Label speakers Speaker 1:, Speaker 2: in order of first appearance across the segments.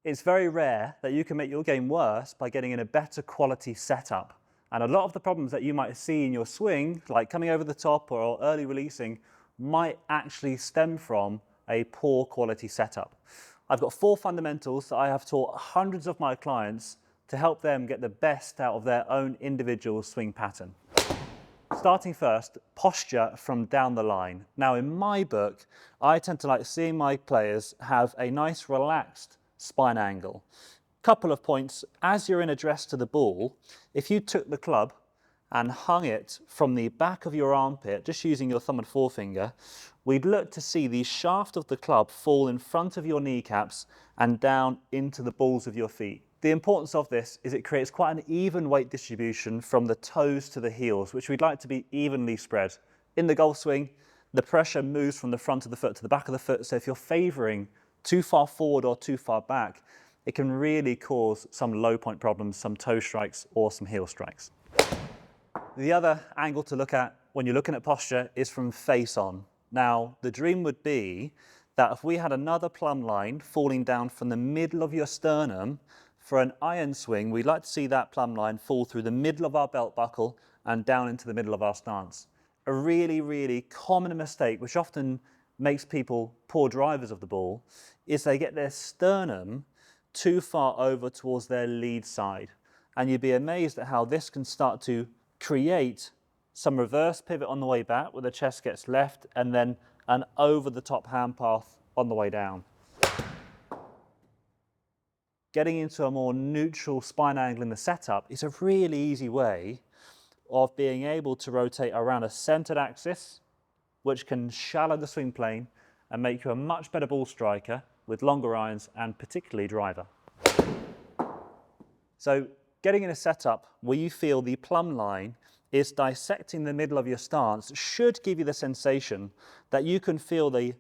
Speaker 1: It's very rare that you can make your game worse by getting in a better quality setup. And a lot of the problems that you might see in your swing, like coming over the top or early releasing, might actually stem from a poor quality setup. I've got 4 fundamentals that I have taught hundreds of my clients to help them get the best out of their own individual swing pattern. Starting first, posture from down the line. Now in my book, I tend to like seeing my players have a nice relaxed spine angle. Couple of points, as you're in address to the ball, if you took the club and hung it from the back of your armpit, just using your thumb and forefinger, we'd look to see the shaft of the club fall in front of your kneecaps and down into the balls of your feet. The importance of this is it creates quite an even weight distribution from the toes to the heels, which we'd like to be evenly spread. In the golf swing, the pressure moves from the front of the foot to the back of the foot, so if you're favouring too far forward or too far back, it can really cause some low point problems, some toe strikes or some heel strikes. The other angle to look at when you're looking at posture is from face on. Now, the dream would be that if we had another plumb line falling down from the middle of your sternum, for an iron swing, we'd like to see that plumb line fall through the middle of our belt buckle and down into the middle of our stance. A really, really common mistake, which often makes people poor drivers of the ball, is they get their sternum too far over towards their lead side. And you'd be amazed at how this can start to create some reverse pivot on the way back where the chest gets left and then an over the top hand path on the way down. Getting into a more neutral spine angle in the setup is a really easy way of being able to rotate around a centered axis, which can shallow the swing plane and make you a much better ball striker with longer irons and particularly driver. So getting in a setup where you feel the plumb line is dissecting the middle of your stance should give you the sensation that you can feel the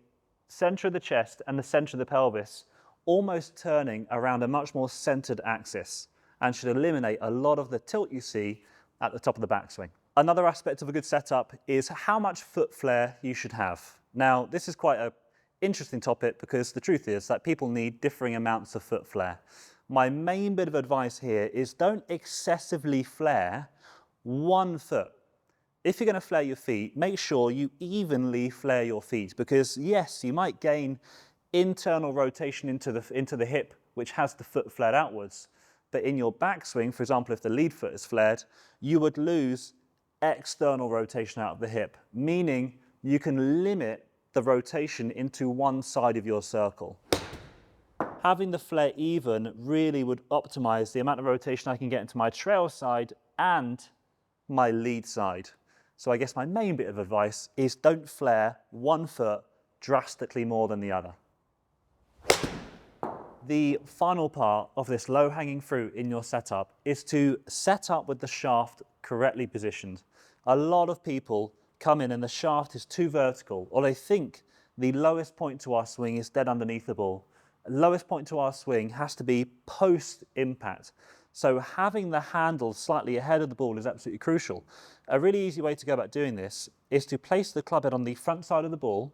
Speaker 1: center of the chest and the center of the pelvis almost turning around a much more centered axis and should eliminate a lot of the tilt you see at the top of the backswing. Another aspect of a good setup is how much foot flare you should have. Now, this is quite an interesting topic because the truth is that people need differing amounts of foot flare. My main bit of advice here is don't excessively flare one foot. If you're going to flare your feet, make sure you evenly flare your feet because yes, you might gain internal rotation into the hip, which has the foot flared outwards. But in your backswing, for example, if the lead foot is flared, you would lose external rotation out of the hip, meaning you can limit the rotation into one side of your circle. Having the flare even really would optimize the amount of rotation I can get into my trail side and my lead side. So I guess my main bit of advice is don't flare one foot drastically more than the other. The final part of this low-hanging fruit in your setup is to set up with the shaft correctly positioned. A lot of people come in and the shaft is too vertical, or they think the lowest point to our swing is dead underneath the ball. The lowest point to our swing has to be post-impact. So having the handle slightly ahead of the ball is absolutely crucial. A really easy way to go about doing this is to place the club head on the front side of the ball,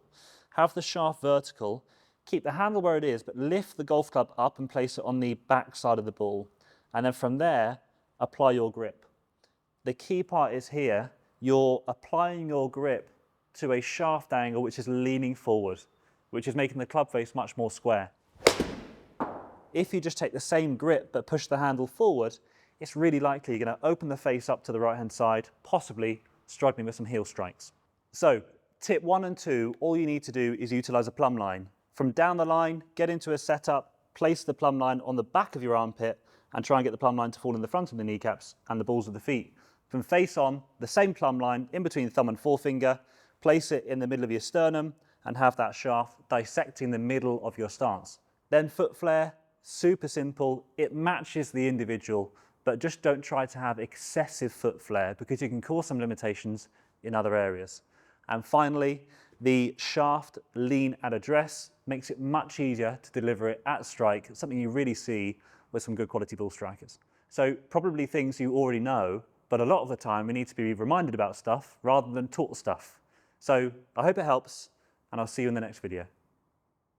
Speaker 1: have the shaft vertical, keep the handle where it is, but lift the golf club up and place it on the back side of the ball. And then from there, apply your grip. The key part is here, you're applying your grip to a shaft angle which is leaning forward, which is making the club face much more square. If you just take the same grip but push the handle forward, it's really likely you're going to open the face up to the right-hand side, possibly struggling with some heel strikes. So, tip 1 and 2, all you need to do is utilize a plumb line. From down the line, get into a setup, place the plumb line on the back of your armpit and try and get the plumb line to fall in the front of the kneecaps and the balls of the feet. From face on, the same plumb line in between the thumb and forefinger, place it in the middle of your sternum and have that shaft dissecting the middle of your stance. Then foot flare, super simple, it matches the individual, but just don't try to have excessive foot flare because you can cause some limitations in other areas. And finally, the shaft lean at address makes it much easier to deliver it at strike. It's something you really see with some good quality ball strikers. So probably things you already know, but a lot of the time we need to be reminded about stuff rather than taught stuff. So I hope it helps, and I'll see you in the next video.